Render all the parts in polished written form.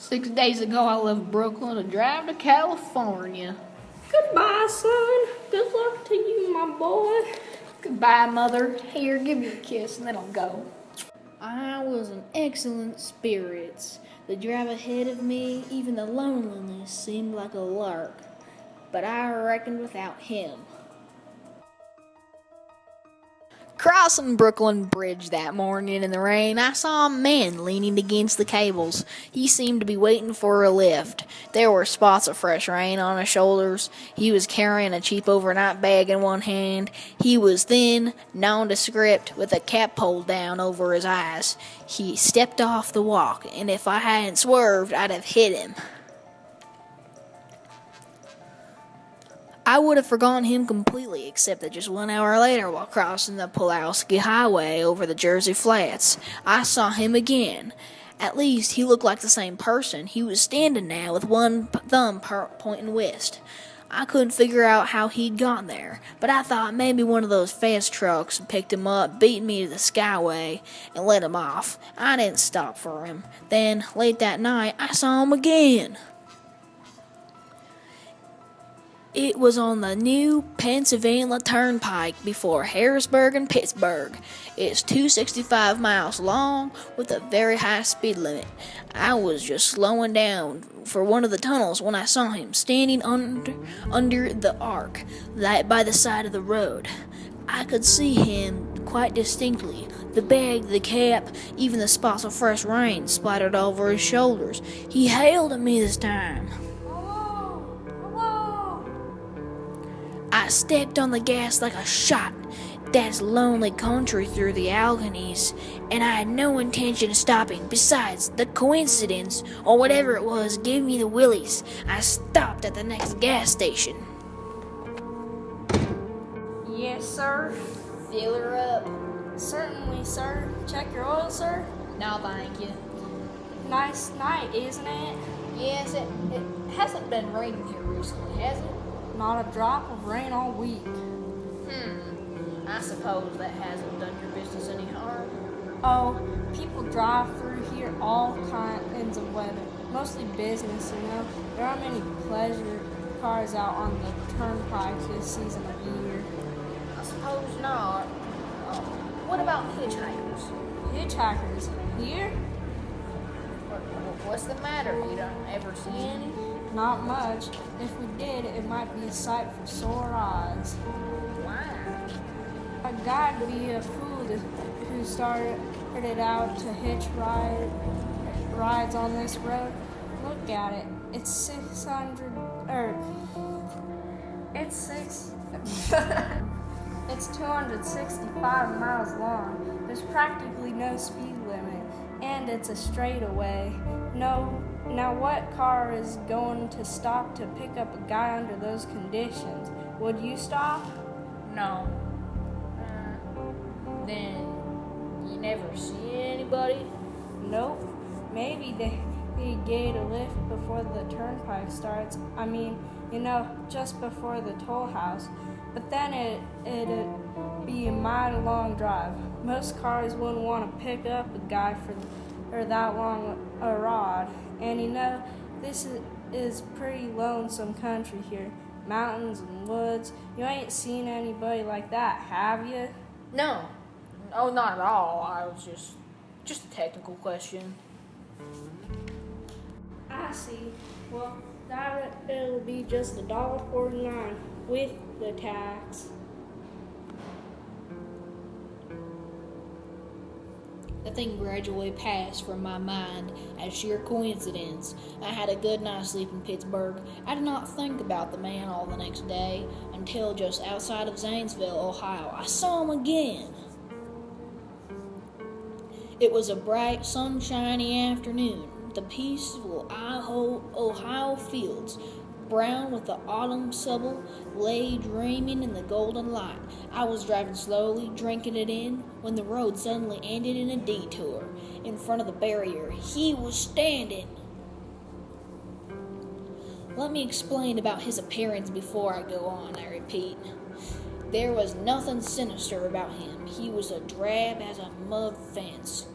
6 days ago, I left Brooklyn to drive to California. Goodbye, son. Good luck to you, my boy. Goodbye, Mother. Here, give me a kiss, and then I'll go. I was in excellent spirits. The drive ahead of me, even the loneliness, seemed like a lark. But I reckoned without him. Crossing Brooklyn Bridge that morning in the rain, I saw a man leaning against the cables. He seemed to be waiting for a lift. There were spots of fresh rain on his shoulders. He was carrying a cheap overnight bag in one hand. He was thin, nondescript, with a cap pulled down over his eyes. He stepped off the walk, and if I hadn't swerved, I'd have hit him. I would have forgotten him completely, except that just 1 hour later, while crossing the Pulaski Highway over the Jersey Flats, I saw him again. At least, he looked like the same person. He was standing now with one thumb pointing west. I couldn't figure out how he'd gotten there, but I thought maybe one of those fast trucks picked him up, beat me to the Skyway, and let him off. I didn't stop for him. Then, late that night, I saw him again. It was on the new Pennsylvania Turnpike before Harrisburg and Pittsburgh. It's 265 miles long with a very high speed limit. I was just slowing down for one of the tunnels when I saw him standing under the arc right by the side of the road. I could see him quite distinctly. The bag, the cap, even the spots of fresh rain splattered over his shoulders. He hailed at me this time. I stepped on the gas like a shot. That's lonely country through the Alleghenies, and I had no intention of stopping. Besides, the coincidence, or whatever it was, gave me the willies. I stopped at the next gas station. Yes, sir. Fill her up. Certainly, sir. Check your oil, sir. No, thank you. Nice night, isn't it? Yes, it hasn't been raining here recently, has it? Not a drop of rain all week. I suppose that hasn't done your business any harm. Oh, people drive through here all kinds of weather. Mostly business, you know. There aren't many pleasure cars out on the turnpike this season of year. I suppose not. What about hitchhikers? Hitchhikers? Here? What's the matter? You don't ever see any? Not much. If we did, it might be a sight for sore eyes. Why? A guy'd be a fool who started out to hitch rides on this road. Look at it. It's it's 265 miles long. There's practically no speed limit, and it's a straightaway. Now what car is going to stop to pick up a guy under those conditions? Would you stop? No. Then you never see anybody? Nope. Maybe they get a lift before the turnpike starts. I mean, just before the toll house. But then it'd be a mile-long drive. Most cars wouldn't want to pick up a guy for that long a ride. And this is pretty lonesome country here. Mountains and woods. You ain't seen anybody like that, have you? No. Oh, not at all. I was just a technical question. I see. Well, it'll be just $1.49 with the tax. The thing gradually passed from my mind as sheer coincidence. I had a good night's sleep in Pittsburgh. I did not think about the man all the next day until just outside of Zanesville, Ohio. I saw him again. It was a bright, sunshiny afternoon. The peaceful Ohio fields, brown with the autumn stubble, lay dreaming in the golden light. I was driving slowly, drinking it in, when the road suddenly ended in a detour. In front of the barrier, he was standing. Let me explain about his appearance before I go on, I repeat. There was nothing sinister about him. He was as drab as a mud fence,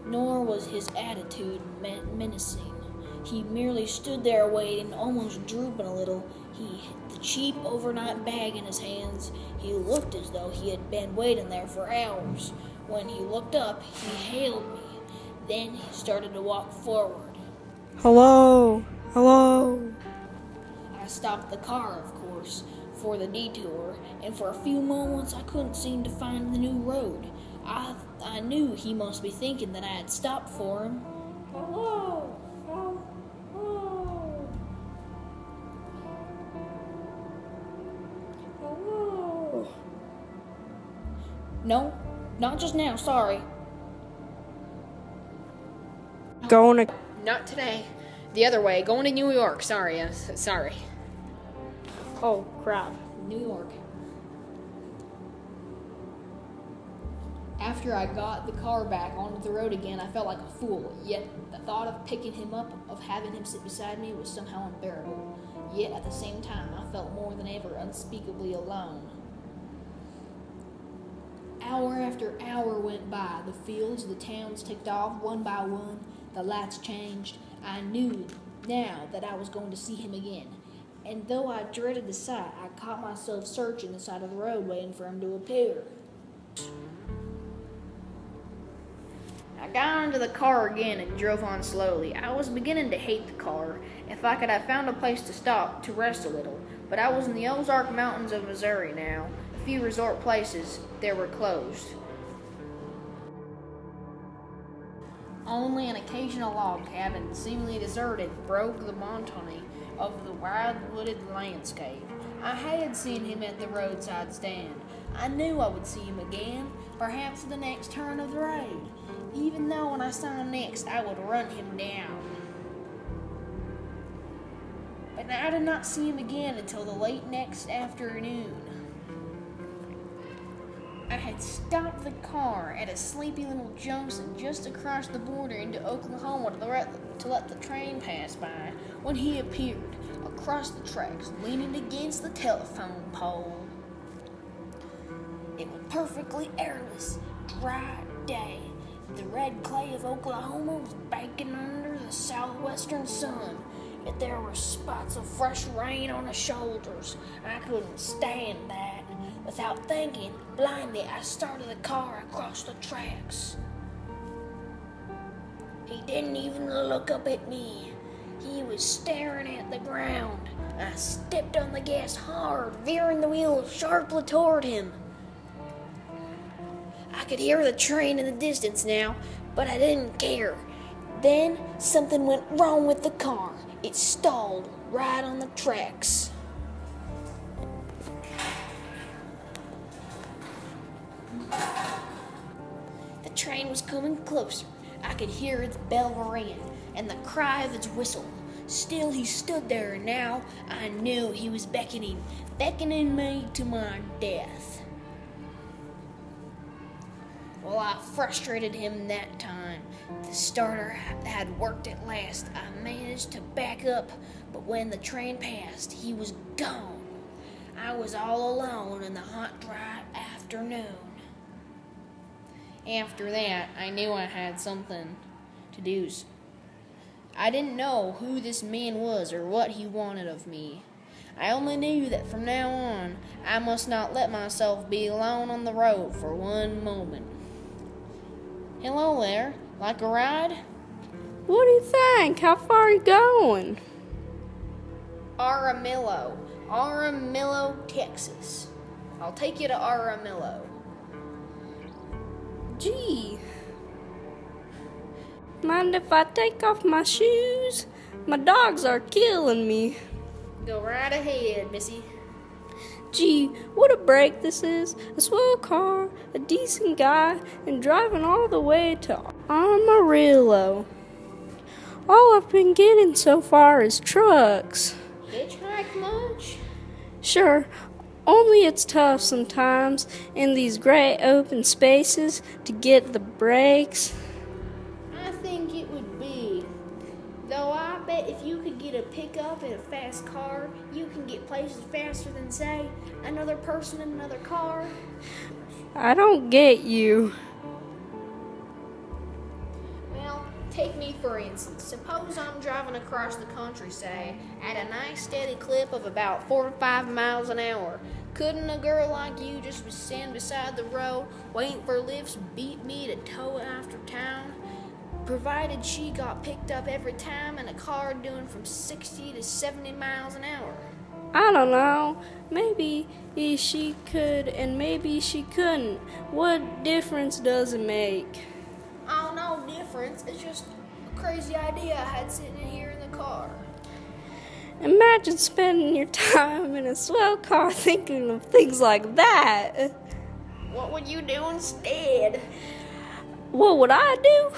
nor was his attitude menacing. He merely stood there waiting, almost drooping a little. He had the cheap overnight bag in his hands. He looked as though he had been waiting there for hours. When he looked up, he hailed me. Then he started to walk forward. Hello? Hello? I stopped the car, of course, for the detour, and for a few moments I couldn't seem to find the new road. I knew he must be thinking that I had stopped for him. Hello? Hello? Hello? No, not just now, sorry. Going to... Not today. The other way, going to New York. Sorry. Oh, crap. New York. After I got the car back onto the road again, I felt like a fool. Yet the thought of picking him up, of having him sit beside me, was somehow unbearable. Yet at the same time, I felt more than ever unspeakably alone. Hour after hour went by. The fields, the towns ticked off one by one. The lights changed. I knew now that I was going to see him again. And though I dreaded the sight, I caught myself searching the side of the road, waiting for him to appear. I got into the car again and drove on slowly. I was beginning to hate the car. If I could have found a place to stop, to rest a little. But I was in the Ozark Mountains of Missouri now. A few resort places there were closed. Only an occasional log cabin, seemingly deserted, broke the monotony of the wild wooded landscape. I had seen him at the roadside stand. I knew I would see him again, perhaps at the next turn of the road, even though when I saw him next, I would run him down. But I did not see him again until the late next afternoon. I had stopped the car at a sleepy little junction just across the border into Oklahoma to let the train pass by when he appeared across the tracks, leaning against the telephone pole. It was perfectly airless, dry day. The red clay of Oklahoma was baking under the southwestern sun, yet there were spots of fresh rain on his shoulders. I couldn't stand that. Without thinking, blindly, I started the car across the tracks. He didn't even look up at me. He was staring at the ground. I stepped on the gas hard, veering the wheel sharply toward him. I could hear the train in the distance now, but I didn't care. Then something went wrong with the car. It stalled right on the tracks. The train was coming closer. I could hear its bell ring and the cry of its whistle. Still he stood there, and now I knew he was beckoning me to my death. Well, I frustrated him that time. The starter had worked at last. I managed to back up, but when the train passed, he was gone. I was all alone in the hot, dry afternoon. After that, I knew I had something to do. I didn't know who this man was or what he wanted of me. I only knew that from now on, I must not let myself be alone on the road for one moment. Hello there, like a ride? What do you think? How far are you going? Aramillo, Texas. I'll take you to Aramillo. Gee. Mind if I take off my shoes? My dogs are killing me. Go right ahead, missy. Gee, what a break this is. A swell car, a decent guy, and driving all the way to Amarillo. All I've been getting so far is trucks. Hitchhike much? Sure, only it's tough sometimes in these great open spaces to get the brakes. I think it would be. Though I bet if you could get a pickup in a fast car, you can get places faster than, say, another person in another car. I don't get you. Well, Take me for instance. Suppose I'm driving across the country, say, at a nice steady clip of about 4 or 5 miles an hour. Couldn't a girl like you just stand beside the road, waiting for lifts beat me to tow it after town? Provided she got picked up every time in a car doing from 60 to 70 miles an hour. I don't know. Maybe she could and maybe she couldn't. What difference does it make? Oh, no difference. It's just a crazy idea I had sitting in here in the car. Imagine spending your time in a swell car thinking of things like that. What would you do instead? What would I do?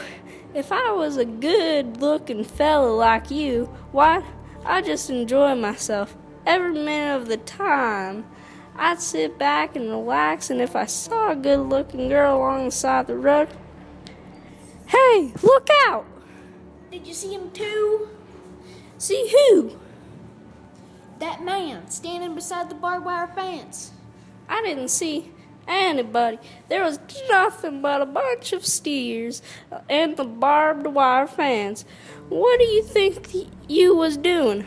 If I was a good-looking fella like you, why, I'd just enjoy myself every minute of the time. I'd sit back and relax, and if I saw a good-looking girl along the side of the road, hey, look out! Did you see him too? See who? That man standing beside the barbed wire fence. I didn't see anybody. There was nothing but a bunch of steers and the barbed wire fence. What do you think you was doing?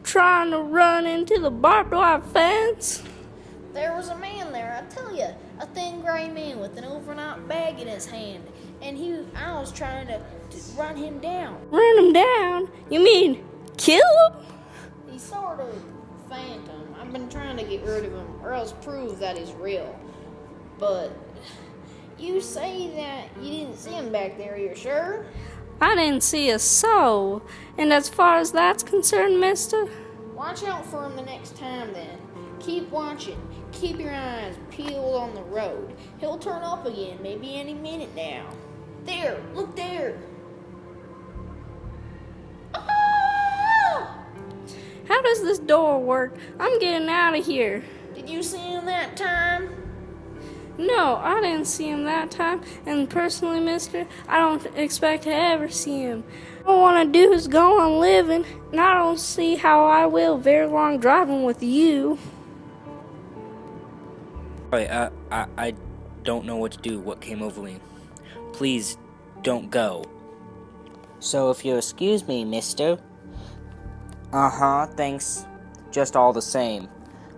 Trying to run into the barbed wire fence? There was a man there, I tell you, a thin gray man with an overnight bag in his hand, and I was trying to run him down. Run him down? You mean kill him? He's sort of phantom. I've been trying to get rid of him, or else prove that he's real. But you say that you didn't see him back there, you're sure? I didn't see a soul. And as far as that's concerned, mister, watch out for him the next time then. Keep watching. Keep your eyes peeled on the road. He'll turn up again, maybe any minute now. There, look there. Ah! How does this door work? I'm getting out of here. Did you see him that time? No, I didn't see him that time, and personally, mister, I don't expect to ever see him. All I want to do is go on living, and I don't see how I will very long driving with you. Sorry, I don't know what to do, what came over me. Please, don't go. So if you'll excuse me, mister. Thanks. Just all the same.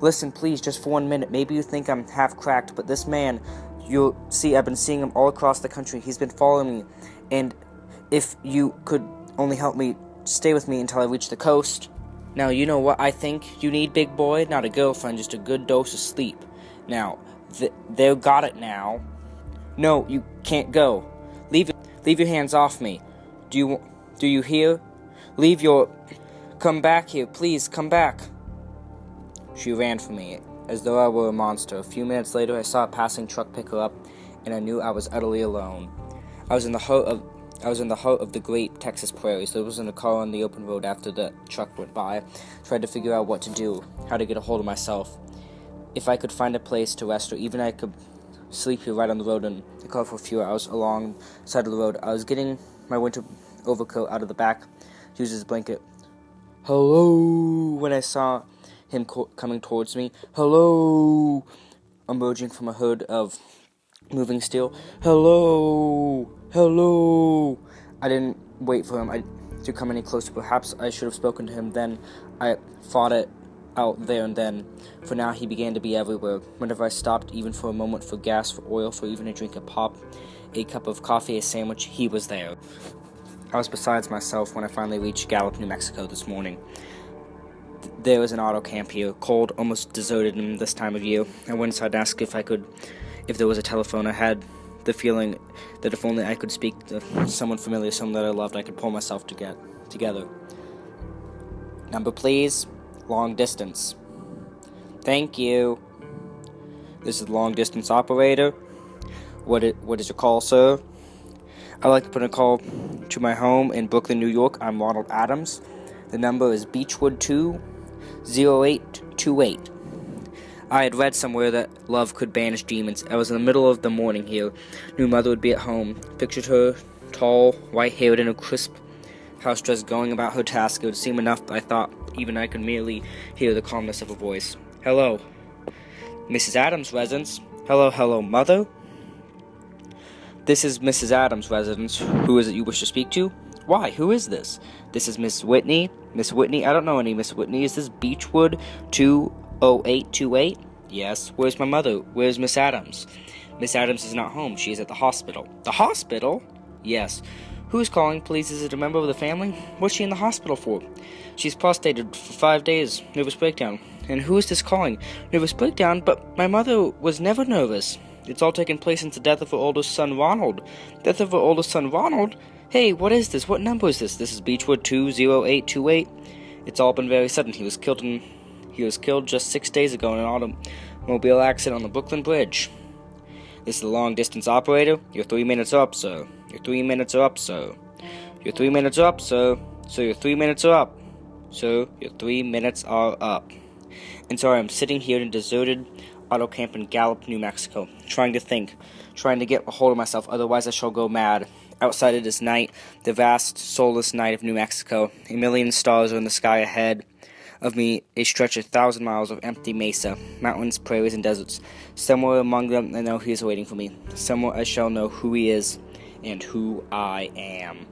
Listen, please, just for 1 minute. Maybe you think I'm half cracked, but this man, you'll see, I've been seeing him all across the country. He's been following me, and if you could only help me, stay with me until I reach the coast. Now, you know what I think you need, big boy? Not a girlfriend, just a good dose of sleep. Now, they've got it now. No, you can't go. Leave your hands off me. Do you hear? Come back here, please, come back. She ran from me, as though I were a monster. A few minutes later, I saw a passing truck pick her up, and I knew I was utterly alone. I was in the heart of the great Texas prairies. There wasn't a car on the open road after the truck went by. Tried to figure out what to do, how to get a hold of myself. If I could find a place to rest, or even I could sleep here right on the road in the car for a few hours alongside of the road. I was getting my winter overcoat out of the back to use as a blanket. Hello, when I saw him coming towards me. Hello, emerging from a hood of moving steel. Hello. I didn't wait for him to come any closer. Perhaps I should have spoken to him then. I fought it out there and then. For now, he began to be everywhere. Whenever I stopped, even for a moment, for gas, for oil, for even a drink of pop, a cup of coffee, a sandwich, he was there. I was besides myself when I finally reached Gallup, New Mexico this morning. There was an auto camp here, cold, almost deserted in this time of year. I went inside and asked if there was a telephone. I had the feeling that if only I could speak to someone familiar, someone that I loved, I could pull myself together. Number, please. Long distance. Thank you. This is the long distance operator. What is your call, sir? I'd like to put a call to my home in Brooklyn, New York. I'm Ronald Adams. The number is Beechwood 20828. I had read somewhere that love could banish demons. I was in the middle of the morning here. Knew mother would be at home. Pictured her, tall, white-haired, in a crisp house dress, going about her task. It would seem enough, I thought. Even I could merely hear the calmness of her voice. Hello. Mrs. Adams' residence. Hello, mother? This is Mrs. Adams' residence. Who is it you wish to speak to? Why? Who is this? This is Miss Whitney. Miss Whitney? I don't know any Miss Whitney. Is this Beechwood 20828? Yes. Where's my mother? Where's Miss Adams? Miss Adams is not home. She is at the hospital. The hospital? Yes. Who's calling, please? Is it a member of the family? What's she in the hospital for? She's prostrated for 5 days. Nervous breakdown. And who is this calling? Nervous breakdown? But my mother was never nervous. It's all taken place since the death of her oldest son, Ronald. Death of her oldest son, Ronald? Hey, what is this? What number is this? This is Beechwood 20828. It's all been very sudden. He was killed just 6 days ago in an automobile accident on the Brooklyn Bridge. This is the long-distance operator. Your 3 minutes are up, sir. Your 3 minutes are up, sir. Your 3 minutes are up, sir. So your 3 minutes are up. Sir, your 3 minutes are up. And so I'm sitting here in a deserted auto camp in Gallup, New Mexico, trying to think, trying to get a hold of myself, otherwise I shall go mad. Outside it is night, the vast, soulless night of New Mexico. A million stars are in the sky ahead of me, a stretch of 1,000 miles of empty mesa, mountains, prairies, and deserts. Somewhere among them I know he is waiting for me. Somewhere I shall know who he is and who I am.